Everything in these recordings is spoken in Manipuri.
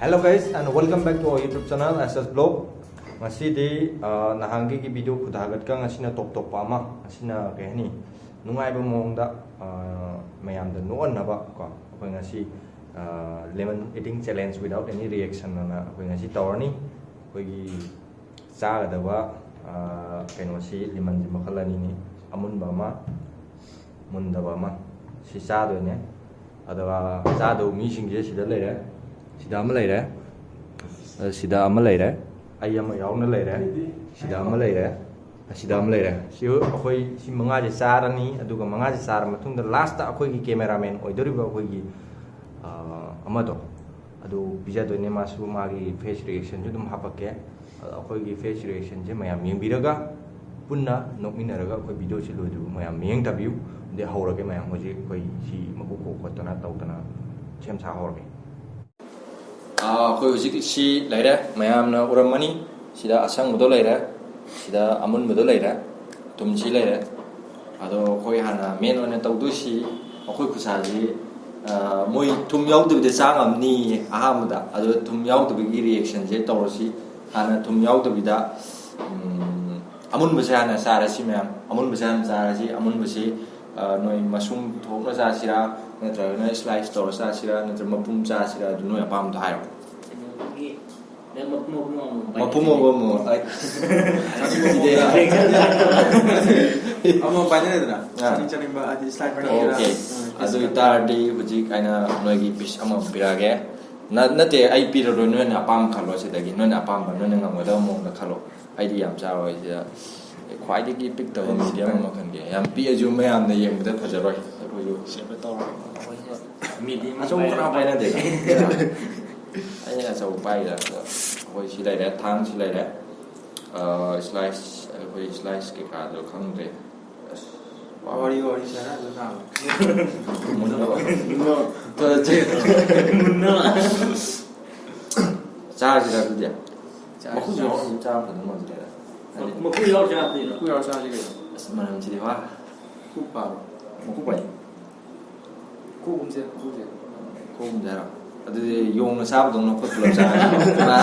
Hello guys and welcome back to our YouTube channel SS Blog. Ngasidi nahanggi ki video khudagat ka ngasina top pa ama asina kehni nungai ba mongda mayam da nuon na ba ko akoi ngasi lemon eating challenge without any reaction na akoi ngasi tawrni akoi gi cha ga da ba keno si lemon ji makhalani ni amun ba ma mun da ba ma si cha do ne adawa cha do mi sing je si da le sida ama leire sida ama leire ai ama yauna leire sida ama leire sida ama leire si akhoi si manga je sarani aduga manga je sar mathungda last ta akhoi gi cameraman oidoriba akhoi gi amado adu bija doine masu magi face reaction ju dum hapake akhoi gi face reaction je mayam yengbiraga punna nokminaraga akhoi video chi loidu mayam yeng tabiu de haurage mayam hoji akhoi si mabu ko khotana tawtana chem sa horge ꯑꯩꯈꯣꯏ ꯍꯧꯖꯤꯛ ꯁꯤ ꯂꯩꯔꯦ ꯃꯌꯥꯝꯅ ꯎꯔꯝꯃꯅꯤ ꯁꯤꯗ ꯑꯁꯪꯕꯗꯣ ꯂꯩꯔꯦ ꯁꯤꯗ ꯑꯃꯨꯟꯕꯗꯣ ꯂꯩꯔꯦ ꯊꯨꯝꯁꯤ ꯂꯩꯔꯦ ꯑꯗꯣ ꯑꯩꯈꯣꯏ ꯍꯥꯟꯅ ꯃꯦꯟ ꯑꯣꯏꯅ ꯇꯧꯗꯣꯏꯁꯤ ꯑꯩꯈꯣꯏ ꯈꯨꯠꯁꯥꯁꯤ ꯃꯣꯏ ꯊꯨꯝ ꯌꯥꯎꯗꯕꯤꯗ ꯆꯥ ꯉꯝꯅꯤ ꯑꯍꯥꯟꯕꯗ ꯑꯗꯣ ꯊꯨꯝ ꯌꯥꯎꯗꯕꯒꯤ ꯔꯤꯑꯦꯛꯁꯟꯁꯦ ꯇꯧꯔꯁꯤ ꯍꯥꯟꯅ ꯊꯨꯝ ꯌꯥꯎꯗꯕꯤꯗ ꯑꯃꯨꯟꯕꯁꯦ ꯍꯥꯟꯅ ꯆꯥꯔꯁꯤ ꯃꯌꯥꯝ ꯑꯃꯨꯟꯕꯁꯦ ꯍꯥꯟꯅ ꯆꯥꯔꯁꯤ ꯑꯃꯨꯟꯕꯁꯤ ꯅꯣꯏ ꯃꯁꯨꯡ ꯊꯣꯛꯅ ꯆꯥꯁꯤꯔꯥ ꯅꯠꯇ꯭ꯔꯒꯅ ꯁ꯭ꯂꯥꯏꯁ ꯇꯧꯔ ꯆꯥꯁꯤꯔꯥ ꯅꯠꯇ꯭ꯔꯒ ꯃꯄꯨꯝ ꯆꯥꯁꯤꯔꯥ ꯑꯗꯨ ꯅꯣꯏ ꯑꯄꯥꯝꯕꯗꯣ ꯍꯥꯏꯔꯣ mapum mau Amo banyak itu na. Cari mbak adi slide okay adu itardi hujik aina noigi bis ama pirage nate ai piraro no na apam khalo sidagi no na apam ba no na ngoda mo na khalo ai di yam cha roi ya khwai di ki pick taw medium ma khan ge yam pi aju me am na yem da phajaroi ko yu sepe taw medium aso khana pai na de ai na so pai la khoi si lai da thang si lai da slice khoi slice ke ka do khang de wari sana tu na. Munno cha ji da tu dia maku jo cha pa no ji da maku yau cha ti Ku yau sana juga. semanam ji wa Ku pa. maku pai Ku kumse ku je. ko um ja ra adu yong na sa dong no ko pulap sa na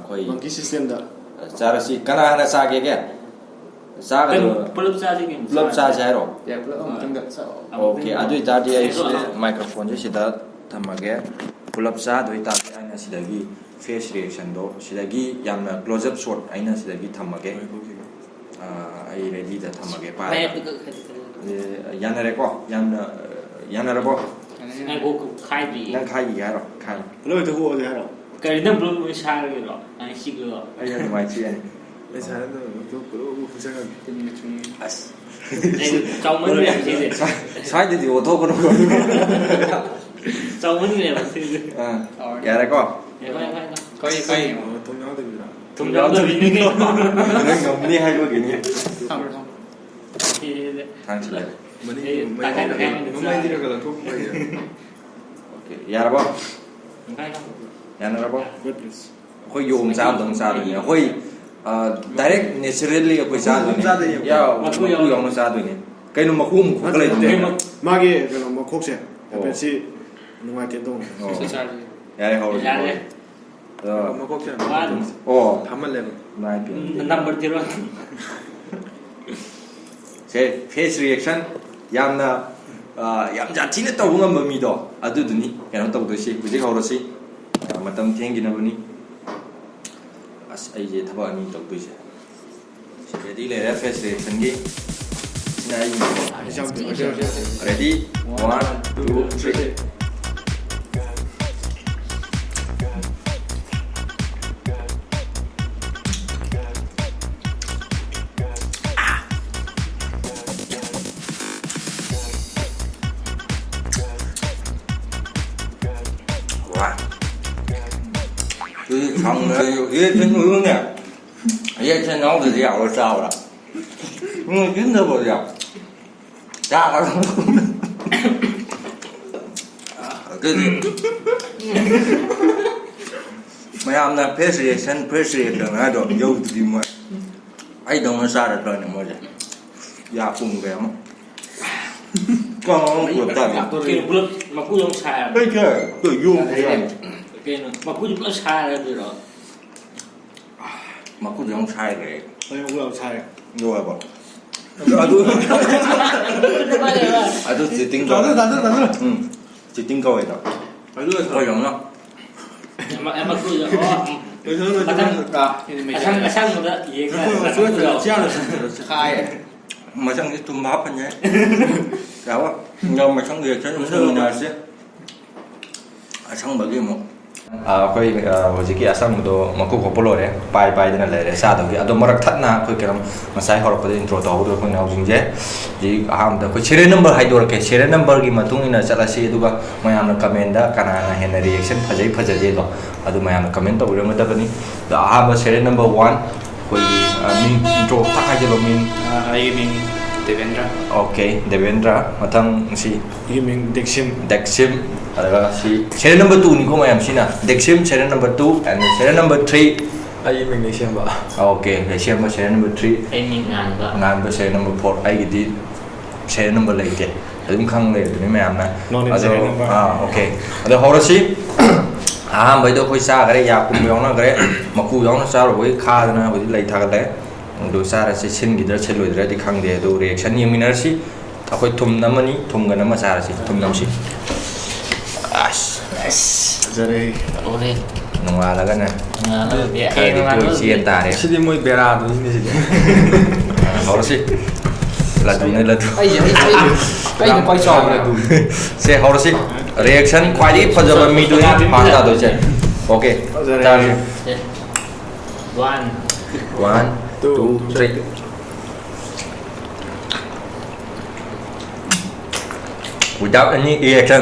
khoi Monkey system dah. cha ra si kana na sa ge ge sa ga pulap cha ji game pulap sa ja ro Ya pula tengah sa. okay adu ta dia microphone je sida thamage pulap sa do ta aina sidagi face reaction do sidagi yamna close up shot aina sidagi thamage ai ready da thamage pa yanare ko yanare ko ai go khai bi nang khai ya ro khai Belum itu huo je dah. cái nó bự mới sai rồi đó anh xí rồi ai ya mai chi ai Eh sana tu belum kumse kan. as trong mấy người thì gì sai de o to ko no trong mấy người là thì ya ra ko coi coi Tong yang tu bila. thùng gió rồi như thế nang ngom ni hai ko ge ni thì thang chi lai Mani mai tidak kalau tu mai. okay ya ra ko ya na ra ko Betul. khoi yom sa dong sa ni khoi direct naturally khoi sa ni ya maku yom sa do ni kai no maku mu ko lai de Magi kalau mau kok sih. Tapi si nungai tiang ya ra ho Mau kok sih. oh Tamal le. nai pi number 0 se face reaction yamna yam ja thina taw ngam mi do adu duni kano taw do si buji hawro si matam thengi na bani as ai je thaba ni taw do si ready le face reaction gi sinai ready 1 2 3 就是长的有些真有点，也是脑子里我烧了，真的不了，咋个？对对，没有那平时等那种有的么，哎，等我啥的了呢么的，也不明白嘛。Con buồn ta nhỉ? Kêu bớt mà cú giống sai. Cái kia, tự dung thế này. Kêu mà cú giống sai rồi rồi. Mà cũng giống sai cái. เฮ้ยกูเอาใช่ Rồi bỏ. À tôi chỉ tính rồi. Ừ. Chỉ tính rồi đó. Coi giống không? Em mà cú giống sang một đó gì cái Mà sang cái tôm bắp anh nhé. Đó. Nhưng mà sang người chân mình là sẽ. À sang bagi mo. ꯑꯩꯈꯣꯏ ꯍꯧꯖꯤꯛꯀꯤ ꯑꯁꯪꯕꯗꯣ ꯃꯀꯨ ꯈꯣꯛꯄ ꯂꯣꯏꯔꯦ ꯄꯥꯏꯗꯅ ꯂꯩꯔꯦ ꯆꯥꯗꯧꯒꯤ ꯑꯗꯣ ꯃꯔꯛ ꯊꯠꯅ ꯑꯩꯈꯣꯏ ꯀꯩꯅꯣ ꯉꯁꯥꯏ ꯍꯧꯔꯛꯄꯗ ꯏꯟꯇ꯭ꯔꯣ ꯇꯧꯍꯧꯗꯣ ꯑꯩꯈꯣꯏꯅ ꯍꯧꯖꯤꯛꯁꯦ ꯍꯧꯖꯤꯛ ꯑꯍꯥꯟꯕꯗ ꯑꯩꯈꯣꯏ ꯁꯦꯔꯤꯌꯦꯜ ꯅꯝꯕꯔ ꯍꯥꯏꯗꯣꯔꯛꯀꯦ ꯁꯦꯔꯤꯌꯦꯜ ꯅꯝꯕꯔꯒꯤ ꯃꯇꯨꯡ ꯏꯟꯅ ꯆꯠꯂꯁꯤ ꯑꯗꯨꯒ ꯃꯌꯥꯝꯅ ꯀꯃꯦꯟꯗ ꯀꯅꯥꯅ ꯍꯦꯟꯅ ꯔꯤꯑꯦꯛꯁꯟ ꯐꯖꯩ ꯐꯖꯗꯦꯗꯣ ꯑꯗꯨ ꯃꯌꯥꯝꯅ ꯀꯃꯦꯟ ꯇꯧꯕꯤꯔꯝꯒꯗꯕꯅꯤ ꯑꯗꯣ ꯑꯍꯥꯟꯕ ꯁꯦꯔꯤꯌꯦꯜ ꯅꯝꯕꯔ 1 ꯑꯩꯈꯣꯏꯒꯤ ꯃꯤꯡ ꯏꯟꯇ꯭ꯔꯣ ꯊꯛ ꯍꯥꯏꯖꯤꯜꯂꯣ ꯃꯤꯡ ai mình Devendra okay Debendra ꯃꯊꯪ ꯁꯤ อีกมิงเด็กชิม ꯗꯦꯛꯁꯤꯝ ꯑꯗꯨꯒ ꯁꯤ ꯁꯦꯔꯤꯌꯦꯜ ꯅꯝꯕꯔ 2 ꯅꯤꯀꯣ ꯃꯌꯥꯝ ꯁꯤꯅ ꯗꯦꯛꯁꯤꯝ serial number 2 and serial number 3 ꯑꯩ ꯃꯤꯡ ꯁꯦꯝꯕ ꯑꯣꯀꯦ ꯂꯩꯁꯦꯝꯕ serial number 3 ai mình ngàn ꯉꯥꯟꯕ ꯁꯦꯔꯤꯌꯦꯜ ꯅꯝꯕꯔ 4 ꯑꯩꯒꯤꯗꯤ ꯁꯦꯔꯤꯌꯦꯜ ꯅꯝꯕꯔ ꯂꯩꯇꯦ ꯑꯗꯨꯝ ꯈꯪ ꯂꯩꯔꯗꯨꯅꯤ ꯃꯌꯥꯝꯅ ꯑꯗꯣ ꯑꯣꯀꯦ ꯑꯗꯣ ꯍꯧꯔꯁꯤ ꯑꯍꯥꯟꯕꯩꯗꯣ ꯑꯩꯈꯣꯏ ꯆꯥꯈ꯭ꯔꯦ ꯌꯥꯀꯨꯝꯕ ꯌꯥꯎꯅꯈ꯭ꯔꯦ ꯃꯀꯨ ꯌꯥꯎꯅ ꯆꯥꯔꯨꯕꯒꯤ ꯈꯥꯗꯅ ꯍꯧꯖꯤꯛ ꯂꯩ ꯊꯥꯒꯠꯂꯦ ꯑꯗꯨ ꯆꯥꯔꯁꯤ ꯁꯤꯟꯈꯤꯗ꯭ꯔꯥ ꯁꯤꯜꯂꯣꯏꯗ꯭ꯔꯥꯗꯤ ꯈꯪꯗꯦ ꯑꯗꯨ ꯔꯤꯑꯦꯛꯁꯟ ꯌꯦꯡꯃꯤꯟꯅꯔꯁꯤ ꯑꯩꯈꯣꯏ ꯊꯨꯝ ꯅꯝꯃꯅꯤ ꯊꯨꯝꯒ ꯅꯝꯃ ꯆꯥꯔꯁꯤ ꯊꯨꯝ ꯅꯝꯁꯤ ꯑꯁ จะได้ ore ꯅꯣꯡꯉꯥꯜꯂꯒꯅ ngàn ꯈꯔꯗꯤ ꯀꯣꯏ ꯆꯦꯟ ꯇꯥꯔꯦ ꯁꯤꯗꯤ ꯃꯣꯏ ꯕꯦꯔꯥꯗꯨꯅꯤꯅꯦ ꯁꯤꯗꯤ ꯍꯧꯔꯁꯤ ꯂꯗꯨꯅꯦ ꯂꯗꯨ ꯑꯩꯅ ꯈ꯭ꯋꯥꯏ ꯆꯥꯎꯕ ꯂꯗꯨ ꯁꯦ ꯍꯧꯔꯁꯤ ꯔꯤꯑꯦꯛꯁꯟ ꯈ꯭ꯋꯥꯏꯗꯒꯤ ꯐꯖꯕ ꯃꯤꯗꯨꯅꯤ ꯐꯥꯝ ꯇꯥꯗꯣꯏꯁꯦ ꯑꯣꯀꯦ ꯆꯥꯔꯁꯤ 1 1 2 3 without any reaction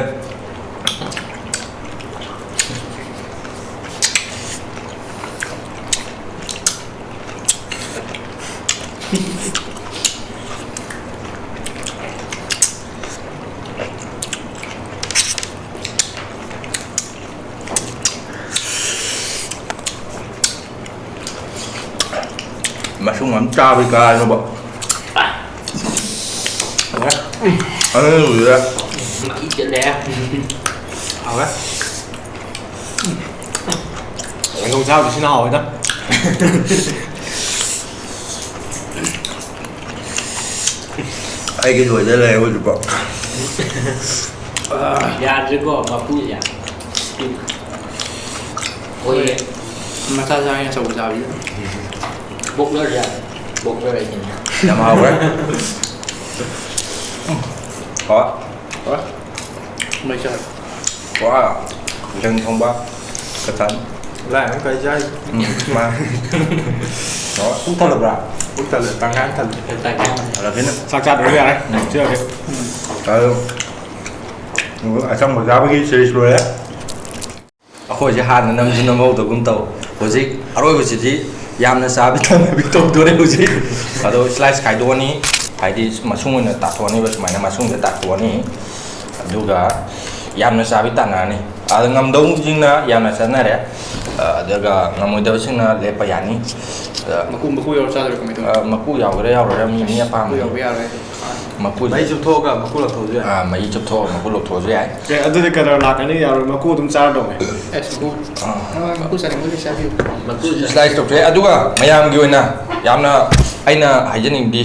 mà xuống ngắm cha với ca nó bận rồi ít chuyện đẹp เอาไหม我用胶就先好的 Ai cái đuổi ra này ôi chụp bọ. ya chứ có mà cú ya ôi mà ta ra nhà sầu giàu chứ bốc nó ra thì làm hầu đấy có mấy trời có chân không bác cái thánh lại nó cây dây mà đó cũng thật là cũng thật là tăng ngán thật tại sao là thế nàoสักจัดเลยอะไรเชื่อเลย ở trong một giáo với cái series rồi đấy hồi chỉ hàn năm năm mâu tôi cũng tàu hồi chỉ ở đây hồi chỉ yam nó sao biết thằng biết tàu tôi đấy hồi chỉ ở đây slice khai đua ní khai đi mà xung quanh là tạt đua ní và mày mà xung quanh tạt đua ní juga yam nó sao biết tạt nào ní à ngầm đông chính là yam nó sao này đấy juga ngầm mồi đâu chính là lệ bày ní mà cú yêu sao được không mày mà cú giàu cái đấy rồi em nhìn nhá pam cú yêu bây giờ đấy mà cú mấy chục thô cả mà cú là thô rồi à mấy chục thô mà cú lục thô rồi ấy แกอันนี้ก็เราหลักอันนี้เรามาคู่ตุ้มจ้าดงไง em cú mà cú sao được mới sao được mà cú slice ꯇꯧꯊꯣꯛꯑꯦ ꯑꯗꯨꯒ ꯃꯌꯥꯝꯒꯤ ꯑꯣꯏꯅ ꯌꯥꯝꯅ ꯑꯩꯅ ꯍꯥꯏꯖꯅꯤꯡꯕꯗꯤ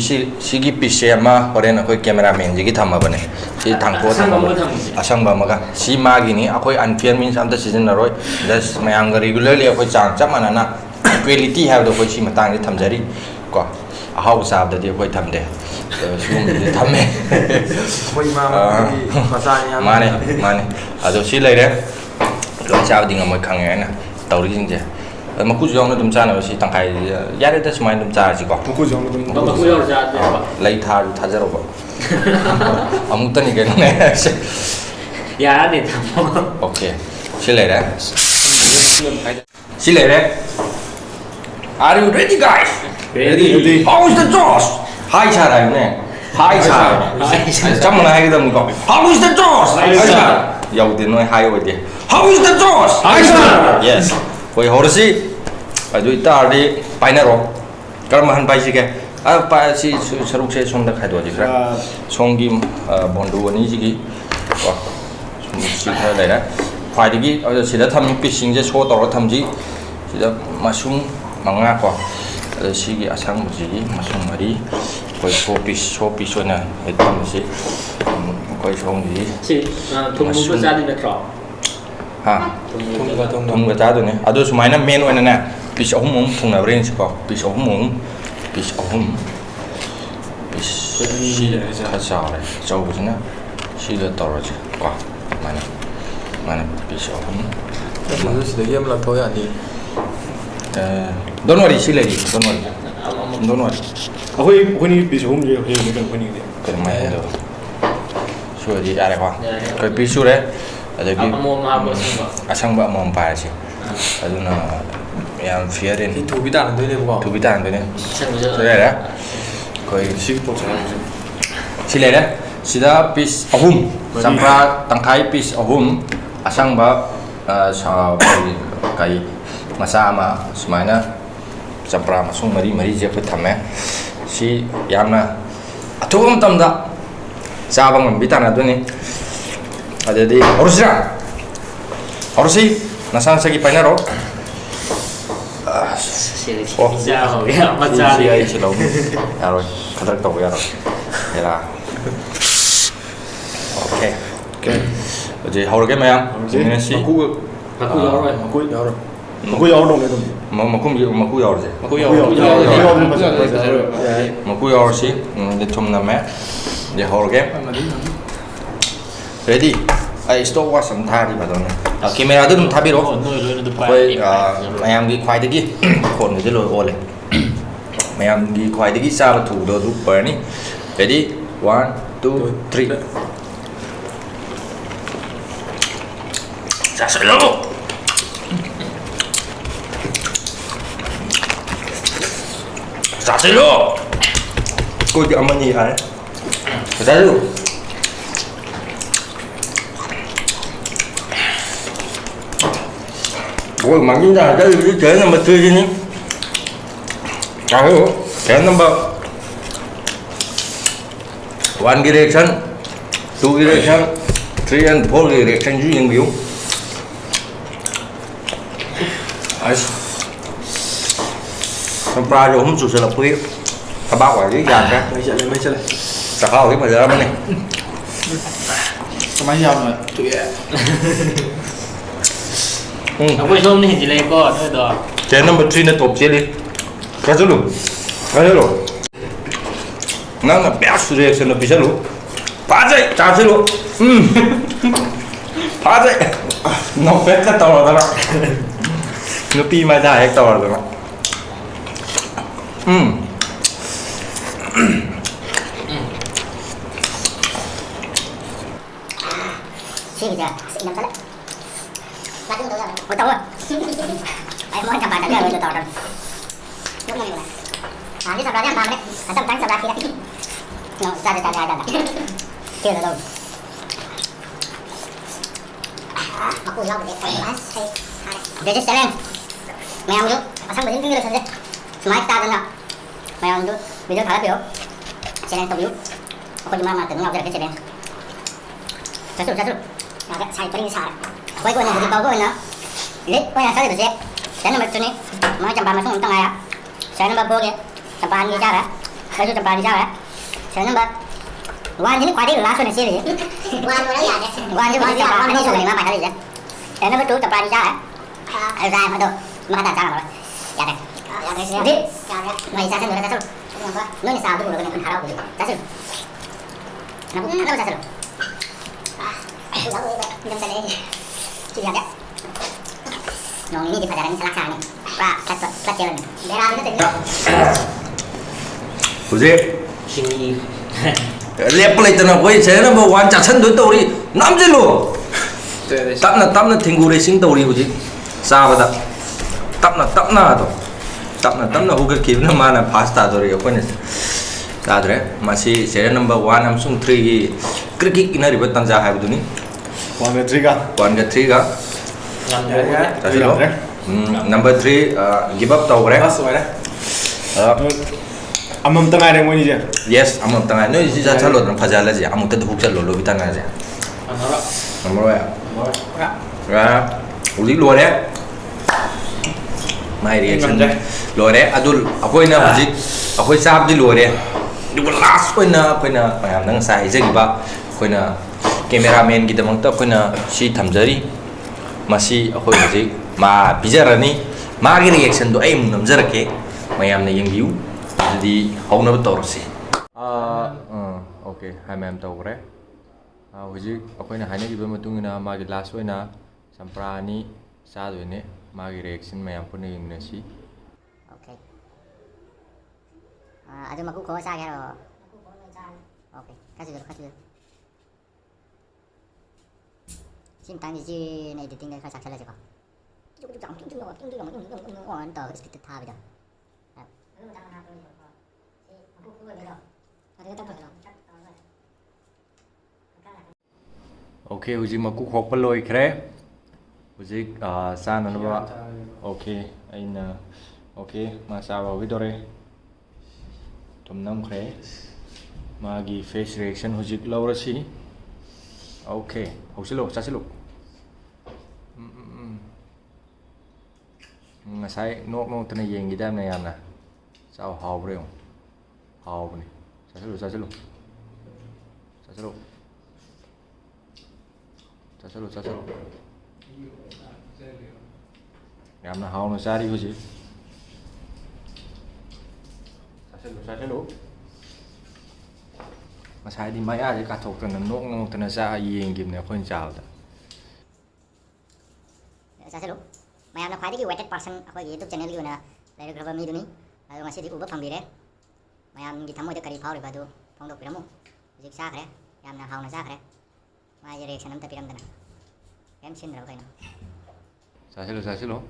ꯁꯤꯒꯤ ꯄꯤꯁꯁꯦ ꯑꯃ ꯍꯣꯔꯦꯟ ꯑꯩꯈꯣꯏ ꯀꯦꯃꯦꯔꯥꯃꯦꯟꯁꯤꯒꯤ ꯊꯝꯃꯕꯅꯦ ꯁꯤ ꯊꯥꯡꯇꯣꯛꯑ ꯊꯝꯃꯕꯅꯦ ꯑꯁꯪꯕ ꯑꯃꯒ ꯁꯤ ꯃꯥꯒꯤꯅꯤ ꯑꯩꯈꯣꯏ ꯑꯟꯐꯤꯌꯔ ꯃꯤꯟꯁ ꯑꯝꯇ ꯁꯤꯖꯤꯟꯅꯔꯣꯏ ꯖꯁ ꯃꯌꯥꯝꯒ ꯔꯤꯒꯨꯂꯔꯂꯤ ꯑꯩꯈꯣꯏ ꯆꯥꯡ ꯆꯞ ꯃꯥꯟꯅꯅ ꯏꯀ꯭ꯋꯦꯂꯤꯇꯤ ꯍꯥꯏꯕꯗꯣ ꯑꯩꯈꯣꯏ ꯁꯤ ꯃꯇꯥꯡꯗ ꯊꯝꯖꯔꯤ ꯀꯣ ꯑꯍꯥꯎꯕ ꯆꯥꯕꯗꯗꯤ ꯑꯩꯈꯣꯏ ꯊꯝꯗꯦ ꯁꯤꯒꯨꯝꯕꯗꯤ ꯊꯝꯃꯦ ꯑꯩꯈꯣꯏ ꯏꯃꯥ ꯃꯆꯥꯅꯤ ꯌꯥꯝ ꯃꯥꯅꯦ ꯃꯥꯅꯦ ꯑꯗꯣ ꯁꯤ ꯂꯩꯔꯦ ꯂꯣꯏ ꯆꯥꯕꯗꯤ ꯉꯝꯃꯣꯏ ꯈꯪꯉꯦ ꯑꯩꯅ ꯇꯧꯔꯤꯁꯤꯡꯁꯦ ꯃꯀꯨꯁꯨ ꯌꯥꯎꯅ ꯑꯗꯨꯝ ꯆꯥꯅꯕ ꯁꯤ ꯇꯪꯈꯥꯏ ꯌꯥꯔꯦꯗ ꯁꯨꯃꯥꯏꯅ ꯑꯗꯨꯝ ꯆꯥꯔꯁꯤꯀꯣ มาคู่จองตุ้ม mà cú yêu ra thì ꯂꯩ ꯊꯥꯔꯁꯨ ꯊꯥꯖꯔꯧꯕ ꯑꯃꯨꯛꯇꯅꯤ ꯀꯩꯅꯣꯅꯦ ya để thằng ꯑꯣꯀꯦ ꯁꯤ ꯂꯩꯔꯦ ꯁꯤ ꯂꯩꯔꯦ Are you ready guys? ready How is the sauce? Hi sir 하요네. Hi sir. 짬만 하기다니까. How is the sauce? Hi sir. 여우들 너희 하이 어디? How is the sauce? Hi sir. Yes. 거기 호르시. 아주 이따 알리 파이나로. 그럼 한 바이시게. ꯄꯥꯏ ꯁꯤ ꯁꯔꯨꯛꯁꯦ ꯁꯣꯝꯗ ꯈꯥꯏꯗꯣꯛꯑꯁꯤ ꯈꯔ ꯁꯣꯝꯒꯤ ꯕꯣꯟꯗꯨ ꯑꯅꯤꯁꯤꯒꯤ ꯀꯣ ꯁꯤ ꯈꯔ ꯂꯩꯔꯦ ꯈ꯭ꯋꯥꯏꯗꯒꯤ ꯁꯤꯗ ꯊꯝꯃꯤ ꯄꯤꯁꯁꯤꯡꯁꯦ ꯁꯣ ꯇꯧꯔꯒ ꯊꯝꯁꯤ ꯁꯤꯗ ꯃꯁꯨꯡ 5 ꯀꯣ ꯑꯗ ꯁꯤꯒꯤ ꯑꯁꯪꯕꯁꯤꯒꯤ ꯃꯁꯨꯡ 4 ꯑꯩꯈꯣꯏ ꯁꯣ ꯄꯤꯁ ꯑꯣꯏꯅ ꯊꯝꯃꯤꯁꯤ ꯑꯩꯈꯣꯏ ꯁꯣꯝꯒꯤ ꯁꯤ ꯊꯨꯝꯒꯨꯝꯕ ꯆꯥꯗꯤ ꯅꯠꯇ꯭ꯔꯣ ꯊꯨꯝꯒ ꯆꯥꯗꯣꯏꯅꯦ ꯑꯗꯣ ꯁꯨꯃꯥꯏꯅ ꯃꯦꯟ ꯑꯣꯏꯅꯅꯦ ꯄꯤꯁ 3 ꯊꯨꯡꯅꯕ꯭ꯔꯥ ꯌꯦꯡꯁꯤꯀꯣ ꯄꯤꯁ 3 ꯄꯤꯁ 3 ꯄꯤꯁ ꯈꯔ ꯆꯥꯎꯔꯦ ꯑꯆꯧꯕꯁꯤꯅ ꯁꯤꯒ ꯇꯧꯔꯁꯤ ꯀꯣ ꯁꯨꯃꯥꯏꯅ ꯄꯤꯁ 3 ꯁꯤꯗꯒꯤ ꯑꯃ ꯂꯧꯊꯣꯛ ꯌꯥꯅꯤ ꯗꯣꯟ ꯋꯥꯔꯤ ꯁꯤ ꯂꯩꯔꯤ ꯗꯣꯟ ꯋꯥꯔꯤ ꯑꯩꯈꯣꯏꯅꯤ ꯄꯤꯁ 3ꯁꯦ ꯍꯌꯦꯡꯅꯤ ꯀꯩꯅꯣ ꯑꯩꯈꯣꯏꯅꯤꯒꯤꯗꯤ ꯀꯔꯝꯍꯥꯏꯅ ꯇꯧꯕ ꯁꯨꯔꯗꯤ ꯌꯥꯔꯦꯀꯣ ꯑꯩꯈꯣꯏ ꯄꯤꯁ ꯁꯨꯔꯦ ꯑꯗꯒꯤ ꯑꯁꯪꯕ ꯑꯃꯃꯝ ꯄꯥꯏꯔꯁꯤ ꯑꯗꯨꯅ ꯌꯥꯝ ꯐꯤꯌꯔ ꯑꯦꯟ ꯊꯨꯕꯤ ꯇꯥꯟꯅꯗꯣꯏꯅꯦꯕꯀꯣ ꯊꯨꯕꯤ ꯇꯥꯟꯅꯗꯣꯏꯅꯦ ꯁꯤ ꯂꯩꯔꯦ ꯑꯩꯈꯣꯏ ꯁꯤꯒꯤ ꯄꯣꯠꯁꯦ ꯁꯤ ꯂꯩꯔꯦ ꯁꯤꯗ ꯄꯤꯁ 3 ꯆꯝꯄ꯭ꯔꯥ ꯇꯪꯈꯥꯏ ꯄꯤꯁ 3 ꯑꯁꯪꯕ ꯀꯩ ꯃꯆꯥ ꯑꯃ ꯁꯨꯃꯥꯏꯅ ꯆꯝꯄ꯭ꯔꯥ ꯃꯁꯨꯡ 4 ꯃꯔꯤꯁꯦ ꯑꯩꯈꯣই ꯊꯝꯃꯦ ꯁꯤ ꯌꯥꯝꯅ ꯑꯊꯨꯕ ꯃꯇꯝꯗ ꯆꯥꯕ ꯉꯝꯕꯤ ꯇꯥꯟꯅꯗꯣꯏꯅꯤ ꯑꯗꯨꯗꯤ ꯍꯧꯔꯁꯤ ꯅꯁꯥ ꯅꯁꯥꯒꯤ ꯄꯥꯏꯅꯔꯣ ꯑꯩꯁꯤ ꯂꯧꯅꯤ ꯌꯥꯔꯣꯏ ꯈꯗ꯭ꯔꯛ ꯇꯧꯕ ꯌꯥꯔꯣꯏ ꯍꯦꯔꯥ ꯑꯣꯀꯦ ꯍꯧꯖꯤꯛ ꯍꯧꯔꯒꯦ ꯃꯌꯥꯝ ꯁꯤ ꯃꯀꯨ ꯌꯥꯎꯔꯣꯏ ꯃꯀꯨ ꯌꯥꯎꯔꯗꯧꯅꯦ ꯑꯗꯨꯝ ꯃꯀꯨ ꯌꯥꯎꯔꯁꯦ ꯃꯀꯨ ꯌꯥꯎꯔꯁꯤ ꯊꯨꯝ ꯅꯝꯃꯦ 이제 hꯧꯔꯒꯦ ready ꯑꯩ ꯁ꯭ꯇꯣꯞ ꯋꯥꯆ ꯑꯃ ꯊꯥꯔꯗꯤ ꯐꯗꯧꯅꯦ ꯀꯦꯃꯦꯔꯥꯗ ꯑꯗꯨꯝ ꯊꯥꯕꯤꯔꯣ ꯑꯩꯈꯣꯏ ꯃꯌꯥꯝꯒꯤ ꯈ꯭ꯋꯥꯏꯗꯒꯤ ꯐꯣꯟꯒꯁꯦ ꯂꯣꯏ ꯑꯣꯜꯂꯦ ꯃꯌꯥꯝꯒꯤ ꯈ꯭ꯋꯥꯏꯗꯒꯤ ꯆꯥꯕ ꯊꯨꯕꯗꯣ ꯑꯗꯨ ꯑꯣꯏꯔꯅꯤ ready 1 2 3 ꯆꯥꯁꯜꯂꯣ ꯆꯥꯁꯜꯂꯣ ꯀꯣꯏꯗꯤ ꯑꯃꯅꯤ ꯌꯥꯔꯦ ꯆꯥꯁꯜꯂꯣ ôi mà chúng ta tới chế number 3 chứ nhé chào chế number 1 direction 2 direction 3 and 4 direction dưới những biểu hôm qua rồi không chịu sẽ là quý các bác quản lý dàn ra mấy trận này chắc hao cái mà ra bên này mấy dòng rồi tụi Aku belum nih jelek kok, itu dah. chế number 3 nó top chế đi cái số luôn nó là best reaction là bị sao luôn phá dậy chào chứ luôn phá dậy nó phép cái tàu rồi đó nó pi mai ra cái tàu rồi đó Sini dia, sini nampak tak? Lagi tu yang, oh tahu ah. Ayah mohon sampai tadi ada tahu kan. Jom ni lah. Ini sampai dia mana? Asam tang sampai kira. No, ada ada. Kira tahu. Aku yang boleh pas. Jadi sekarang, macam tu, asam begini begini saja. Semua kita ada. Macam tu, video kalau bio, sekarang tu bio. Aku cuma mati, nggak ada kerja. Satu. Ada saya paling besar. Quay quay này thì bao quay nữa, lít quay này sao được vậy? Sẽ nằm bên này, mà chăm ba mà không tông ai á, sẽ nằm bao kia, chăm ba đi ra đấy, bây giờ chăm ba đi ra đấy, sẽ nằm bao, quan những quay đi lá xuân này xí gì? Quan nó là gì? Quan chứ quan chăm ba nó xuân này mà phải cái gì? Sẽ nằm bên chú chăm ba đi ra đấy, ra mà đâu, mà ta ra rồi, dạ đây, đi, mày ra xem rồi ra xem, nó như sao tôi vừa cái này đâu, ra xem, nó ra xem. Chị lihat ya. Nong ini di padaran selasa nih. Pak, kecil nih. Daerah itu tadi. Uzi Sini. liệp lại từ nào quay chế nó vào hoàn chặt chân đối tàu đi nắm chứ luôn tắm là thình gù đây sinh tàu đi của chị sao vậy ta tắm là hú cái kiếm nó mà là pasta rồi quên rồi ta rồi masih serial number 1 Samsung 3 kritik ini ribet tanja hai betul ni One get three ka. Number 3 give up tàu đấy rồi đấy ꯑꯃꯃꯝꯇ ꯉꯥꯏꯔꯦ ꯃꯣꯏꯅꯤꯁꯦ Yes, among tanga. No, this is a chalo dan fajala je. Among tadu huksa lolo bitanga je. Nomor ya. Ra. Uli lore. My reaction lore. Adul. Ako ina hujik. Ako sab di lore. Di last ko ina mayam nang sa hize giba. Ako ina cameraman kita mangta ako ina si thamjari. Masi ako hujik. Ma bijarani. Ma gi reaction do ay mung namjarake. Mayam na yung view. Jadi hauna betul sih. Okay, hai ma'am tau kore. Hujik aku ina hanya giba matung ina magi last way na samprani sa do ne magi reaction mayam pun yung nasi. Okay. Aduh maku kau sa kero. Okay, kasih dulu. Simpan di sini editing kan sakit saja kok. Oh, entah speed tetap dah. Okay, hujik maku khok peloi kre. Hujik sana napa. Okay, aina. Okay, masa bawa vidore. Tumnam kre. Magi face reaction hujik laura si. Okay, husilo, sasilo. Ngasai nok tena yeng kita na yan na. Sao hao bro. Hao ni. Sasilo. Ngam na hao na sari huji. Sasilo. Masai di mai aja katok tena nok tena sa yeng gim ne khon chao ta. Sasilo. Mayam na khwai weighted person ako YouTube channel gi na lai graba mi duni. Ado ngasi di uba phambire. Mayam gi thamoi de kari phau ri badu phongdok piramu. Jik sa khre. Yam na hau na sa khre. Mai reaction am ta piram dana. Em sin ra kaina. Sasilo.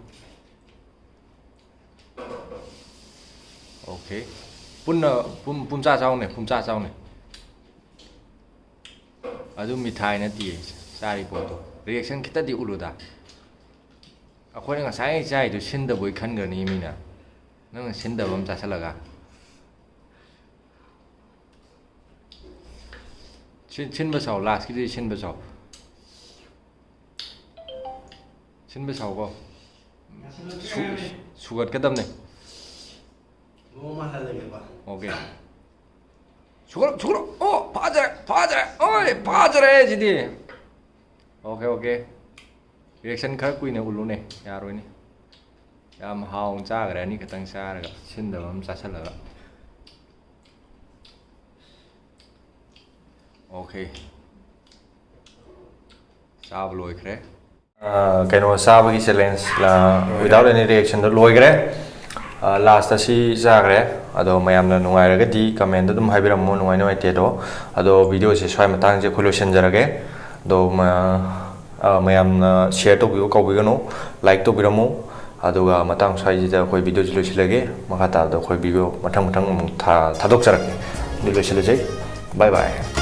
Okay. Pun cha sau ne. Adu mithai na ti sari poto. Reaction kita di uluda. Ako nga sai chai du sinda boi khan ga ni mina. Nang sinda bam cha salaga. Chin ba sau last ki chin ba sau. Chin ba sau ko. Sugat kadam ne. Okay. Sugar. Oh, padre. Oi, padre jadi. Okay. Reaction khá quy này ulu này, ya rồi này. Yam hao cha cái này cái tăng xa rồi, xin được làm sao rồi. Okay. Sao lôi cái cái nó sao với cái challenge là without any reaction đó lôi cái last si ra cái ado mayam na nungai ra cái di comment đó tum hai biram mo nungai nungai te do ado video se swai matang je kholution jara cái do ma mayam share to biu ko bigano like to biramu aduga matang sai ji khoi video jilo chilage makha ta do khoi video mathang thadok charak ni lo chile jai bye bye